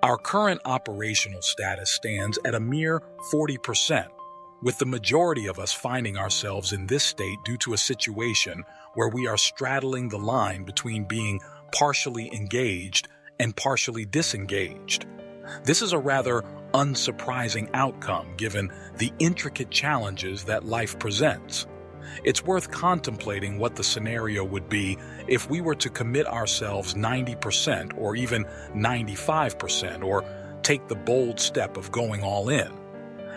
Our current operational status stands at a mere 40%, with the majority of us finding ourselves in this state due to a situation where we are straddling the line between being partially engaged and partially disengaged. This is a rather unsurprising outcome given the intricate challenges that life presents. It's worth contemplating what the scenario would be if we were to commit ourselves 90% or even 95% or take the bold step of going all in.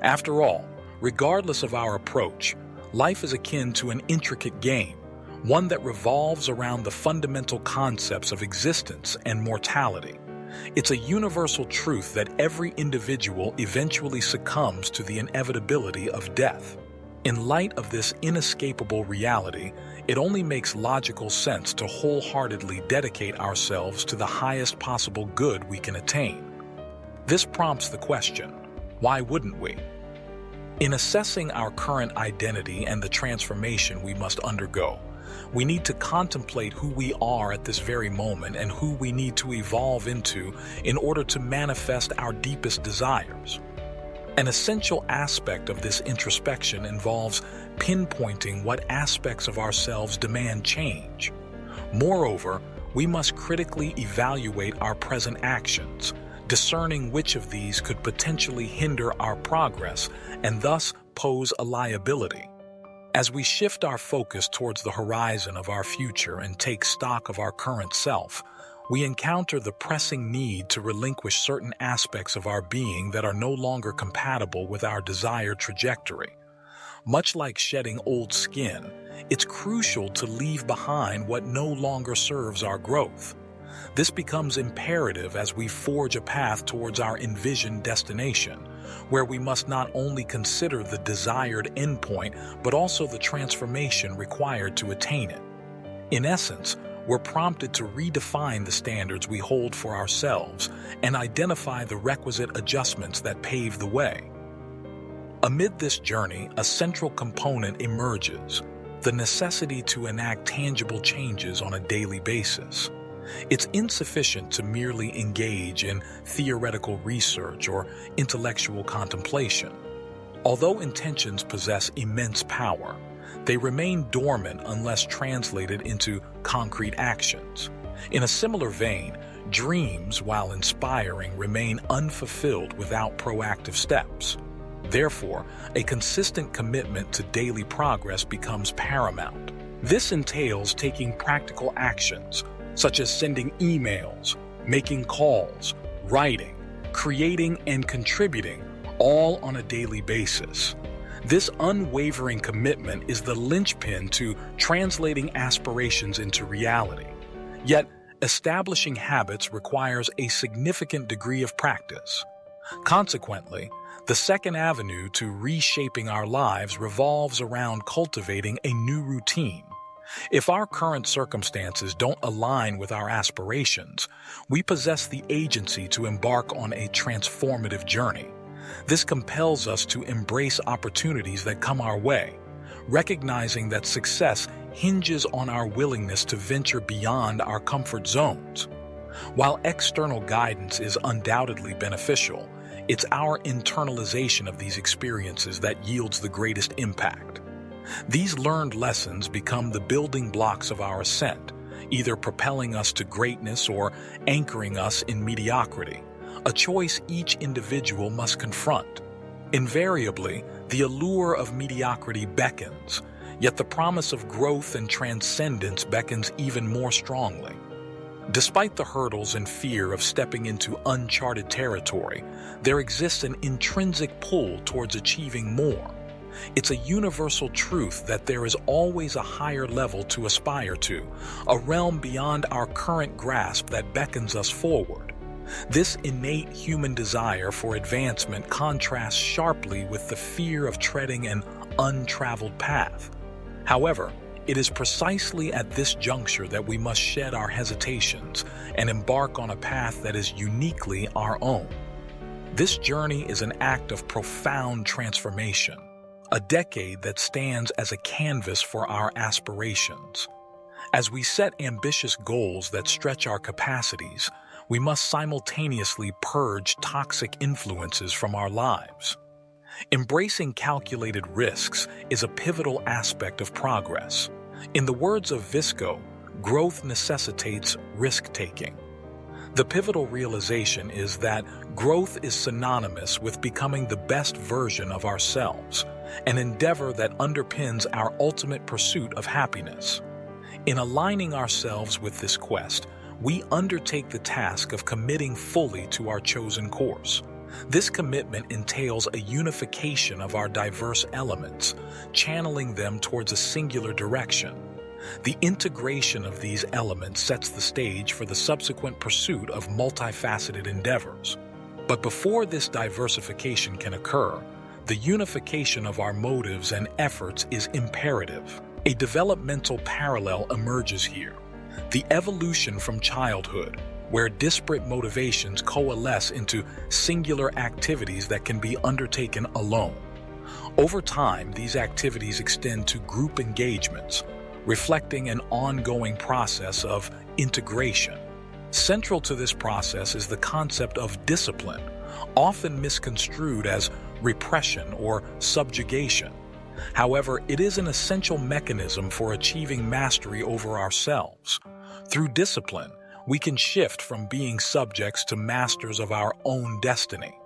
After all, regardless of our approach, life is akin to an intricate game, one that revolves around the fundamental concepts of existence and mortality. It's a universal truth that every individual eventually succumbs to the inevitability of death. In light of this inescapable reality, it only makes logical sense to wholeheartedly dedicate ourselves to the highest possible good we can attain. This prompts the question, why wouldn't we? In assessing our current identity and the transformation we must undergo, we need to contemplate who we are at this very moment and who we need to evolve into in order to manifest our deepest desires. An essential aspect of this introspection involves pinpointing what aspects of ourselves demand change. Moreover, we must critically evaluate our present actions, discerning which of these could potentially hinder our progress and thus pose a liability. As we shift our focus towards the horizon of our future and take stock of our current self, we encounter the pressing need to relinquish certain aspects of our being that are no longer compatible with our desired trajectory. Much like shedding old skin, it's crucial to leave behind what no longer serves our growth. This becomes imperative as we forge a path towards our envisioned destination, where we must not only consider the desired endpoint, but also the transformation required to attain it. In essence, we're prompted to redefine the standards we hold for ourselves and identify the requisite adjustments that pave the way. Amid this journey, a central component emerges: the necessity to enact tangible changes on a daily basis. It's insufficient to merely engage in theoretical research or intellectual contemplation. Although intentions possess immense power, they remain dormant unless translated into concrete actions. In a similar vein, dreams, while inspiring, remain unfulfilled without proactive steps. Therefore, a consistent commitment to daily progress becomes paramount. This entails taking practical actions, such as sending emails, making calls, writing, creating, and contributing, all on a daily basis. This unwavering commitment is the linchpin to translating aspirations into reality. Yet, establishing habits requires a significant degree of practice. Consequently, the second avenue to reshaping our lives revolves around cultivating a new routine. If our current circumstances don't align with our aspirations, we possess the agency to embark on a transformative journey. This compels us to embrace opportunities that come our way, recognizing that success hinges on our willingness to venture beyond our comfort zones. While external guidance is undoubtedly beneficial, it's our internalization of these experiences that yields the greatest impact. These learned lessons become the building blocks of our ascent, either propelling us to greatness or anchoring us in mediocrity, a choice each individual must confront. Invariably, the allure of mediocrity beckons, yet the promise of growth and transcendence beckons even more strongly. Despite the hurdles and fear of stepping into uncharted territory, there exists an intrinsic pull towards achieving more. It's a universal truth that there is always a higher level to aspire to, a realm beyond our current grasp that beckons us forward. This innate human desire for advancement contrasts sharply with the fear of treading an untraveled path. However, it is precisely at this juncture that we must shed our hesitations and embark on a path that is uniquely our own. This journey is an act of profound transformation, a decade that stands as a canvas for our aspirations. As we set ambitious goals that stretch our capacities, we must simultaneously purge toxic influences from our lives. Embracing calculated risks is a pivotal aspect of progress. In the words of Visco, growth necessitates risk-taking. The pivotal realization is that growth is synonymous with becoming the best version of ourselves, an endeavor that underpins our ultimate pursuit of happiness. In aligning ourselves with this quest, we undertake the task of committing fully to our chosen course. This commitment entails a unification of our diverse elements, channeling them towards a singular direction. The integration of these elements sets the stage for the subsequent pursuit of multifaceted endeavors. But before this diversification can occur, the unification of our motives and efforts is imperative. A developmental parallel emerges here: the evolution from childhood, where disparate motivations coalesce into singular activities that can be undertaken alone. Over time, these activities extend to group engagements, reflecting an ongoing process of integration. Central to this process is the concept of discipline, often misconstrued as repression or subjugation. However, it is an essential mechanism for achieving mastery over ourselves. Through discipline, we can shift from being subjects to masters of our own destiny.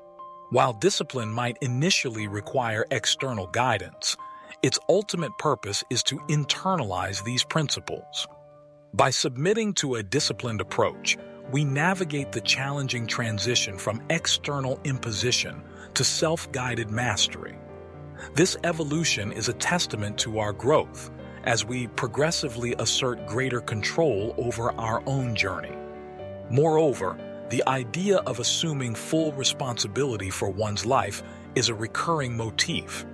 While discipline might initially require external guidance, its ultimate purpose is to internalize these principles. By submitting to a disciplined approach, we navigate the challenging transition from external imposition to self-guided mastery. This evolution is a testament to our growth as we progressively assert greater control over our own journey. Moreover, the idea of assuming full responsibility for one's life is a recurring motif.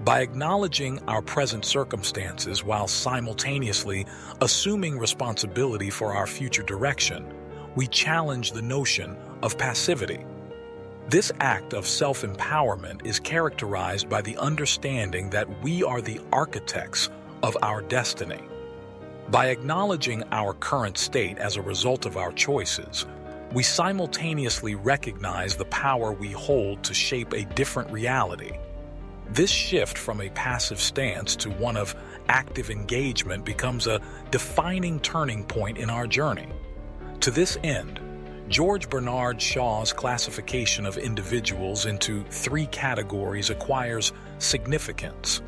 By acknowledging our present circumstances while simultaneously assuming responsibility for our future direction, we challenge the notion of passivity. This act of self-empowerment is characterized by the understanding that we are the architects of our destiny. By acknowledging our current state as a result of our choices, we simultaneously recognize the power we hold to shape a different reality. This shift from a passive stance to one of active engagement becomes a defining turning point in our journey. To this end, George Bernard Shaw's classification of individuals into 3 categories acquires significance: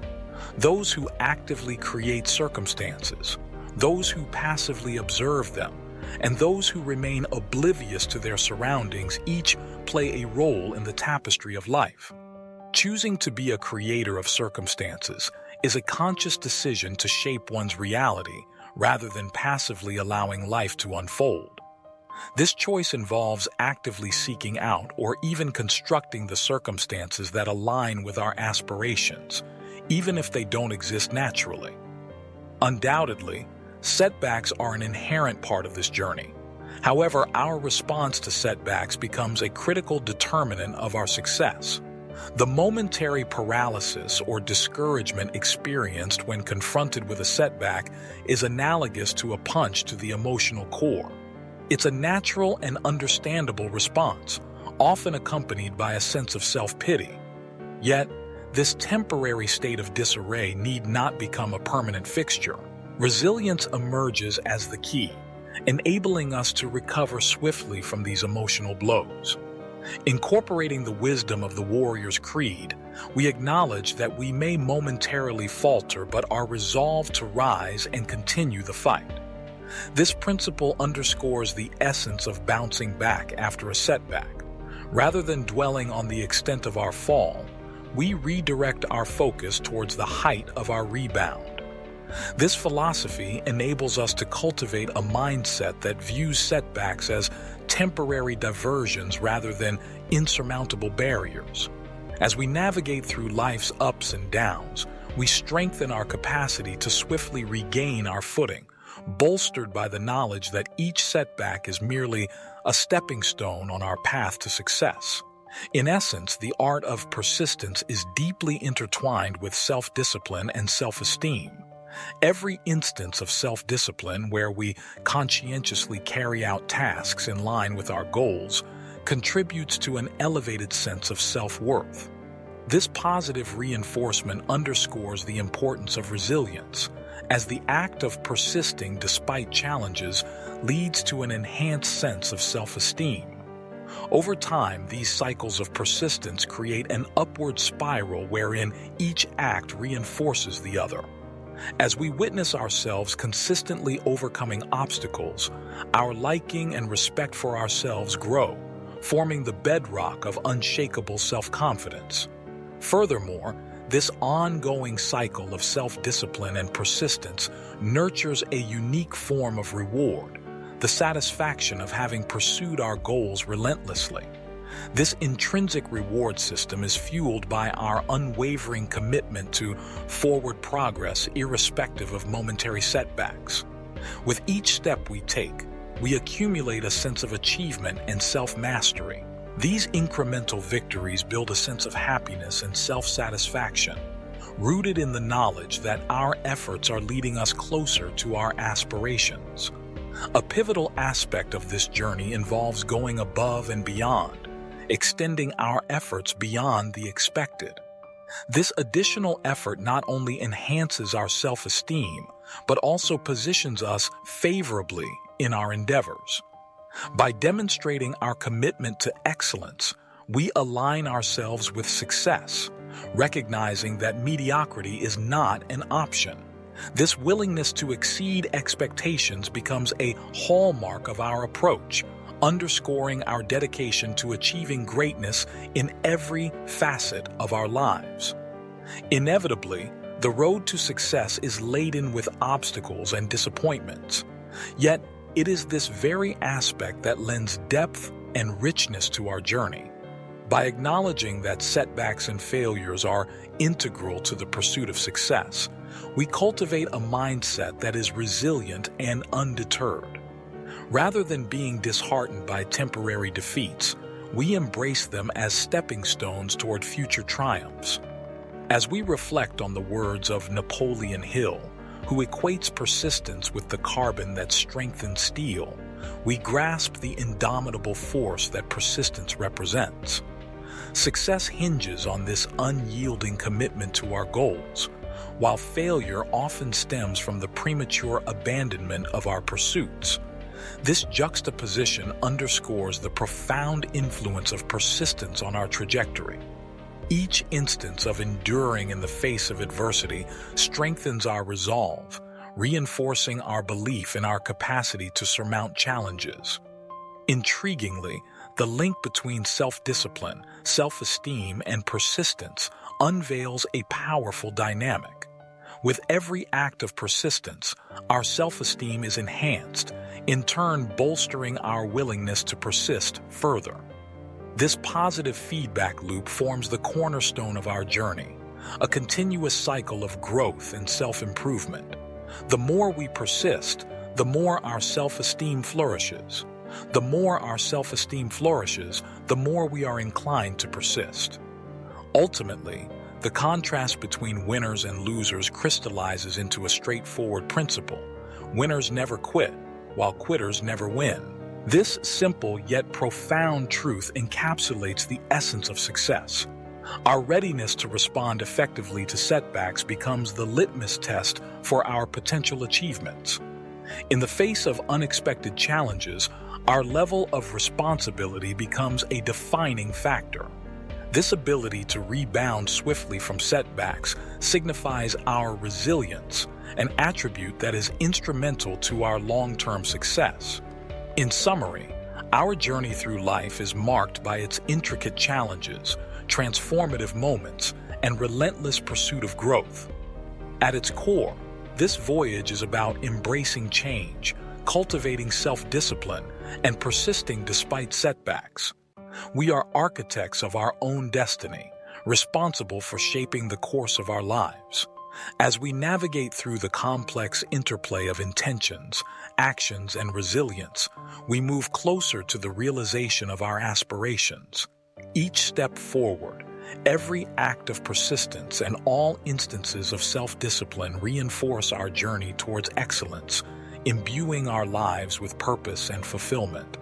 those who actively create circumstances, those who passively observe them, and those who remain oblivious to their surroundings. Each play a role in the tapestry of life. Choosing to be a creator of circumstances is a conscious decision to shape one's reality rather than passively allowing life to unfold. This choice involves actively seeking out or even constructing the circumstances that align with our aspirations, even if they don't exist naturally. Undoubtedly, setbacks are an inherent part of this journey. However, our response to setbacks becomes a critical determinant of our success. The momentary paralysis or discouragement experienced when confronted with a setback is analogous to a punch to the emotional core. It's a natural and understandable response, often accompanied by a sense of self-pity. Yet, this temporary state of disarray need not become a permanent fixture. Resilience emerges as the key, enabling us to recover swiftly from these emotional blows. Incorporating the wisdom of the warrior's creed, we acknowledge that we may momentarily falter but are resolved to rise and continue the fight. This principle underscores the essence of bouncing back after a setback. Rather than dwelling on the extent of our fall, we redirect our focus towards the height of our rebound. This philosophy enables us to cultivate a mindset that views setbacks as temporary diversions rather than insurmountable barriers. As we navigate through life's ups and downs, we strengthen our capacity to swiftly regain our footing, bolstered by the knowledge that each setback is merely a stepping stone on our path to success. In essence, the art of persistence is deeply intertwined with self-discipline and self-esteem. Every instance of self-discipline where we conscientiously carry out tasks in line with our goals contributes to an elevated sense of self-worth. This positive reinforcement underscores the importance of resilience, as the act of persisting despite challenges leads to an enhanced sense of self-esteem. Over time, these cycles of persistence create an upward spiral wherein each act reinforces the other. As we witness ourselves consistently overcoming obstacles, our liking and respect for ourselves grow, forming the bedrock of unshakable self-confidence. Furthermore, this ongoing cycle of self-discipline and persistence nurtures a unique form of reward, the satisfaction of having pursued our goals relentlessly. This intrinsic reward system is fueled by our unwavering commitment to forward progress irrespective of momentary setbacks. With each step we take, we accumulate a sense of achievement and self-mastery. These incremental victories build a sense of happiness and self-satisfaction, rooted in the knowledge that our efforts are leading us closer to our aspirations. A pivotal aspect of this journey involves going above and beyond, extending our efforts beyond the expected. This additional effort not only enhances our self-esteem, but also positions us favorably in our endeavors. By demonstrating our commitment to excellence, we align ourselves with success, recognizing that mediocrity is not an option. This willingness to exceed expectations becomes a hallmark of our approach, underscoring our dedication to achieving greatness in every facet of our lives. Inevitably, the road to success is laden with obstacles and disappointments. Yet, it is this very aspect that lends depth and richness to our journey. By acknowledging that setbacks and failures are integral to the pursuit of success, we cultivate a mindset that is resilient and undeterred. Rather than being disheartened by temporary defeats, we embrace them as stepping stones toward future triumphs. As we reflect on the words of Napoleon Hill, who equates persistence with the carbon that strengthens steel, we grasp the indomitable force that persistence represents. Success hinges on this unyielding commitment to our goals, while failure often stems from the premature abandonment of our pursuits. This juxtaposition underscores the profound influence of persistence on our trajectory. Each instance of enduring in the face of adversity strengthens our resolve, reinforcing our belief in our capacity to surmount challenges. Intriguingly, the link between self-discipline, self-esteem, and persistence unveils a powerful dynamic. With every act of persistence, our self-esteem is enhanced, in turn bolstering our willingness to persist further. This positive feedback loop forms the cornerstone of our journey, a continuous cycle of growth and self-improvement. The more we persist, the more our self-esteem flourishes. The more our self-esteem flourishes, the more we are inclined to persist. Ultimately, the contrast between winners and losers crystallizes into a straightforward principle. Winners never quit, while quitters never win. This simple yet profound truth encapsulates the essence of success. Our readiness to respond effectively to setbacks becomes the litmus test for our potential achievements. In the face of unexpected challenges, our level of responsibility becomes a defining factor. This ability to rebound swiftly from setbacks signifies our resilience, an attribute that is instrumental to our long-term success. In summary, our journey through life is marked by its intricate challenges, transformative moments, and relentless pursuit of growth. At its core, this voyage is about embracing change, cultivating self-discipline, and persisting despite setbacks. We are architects of our own destiny, responsible for shaping the course of our lives. As we navigate through the complex interplay of intentions, actions, and resilience, we move closer to the realization of our aspirations. Each step forward, Every act of persistence and all instances of self-discipline reinforce our journey towards excellence, imbuing our lives with purpose and fulfillment.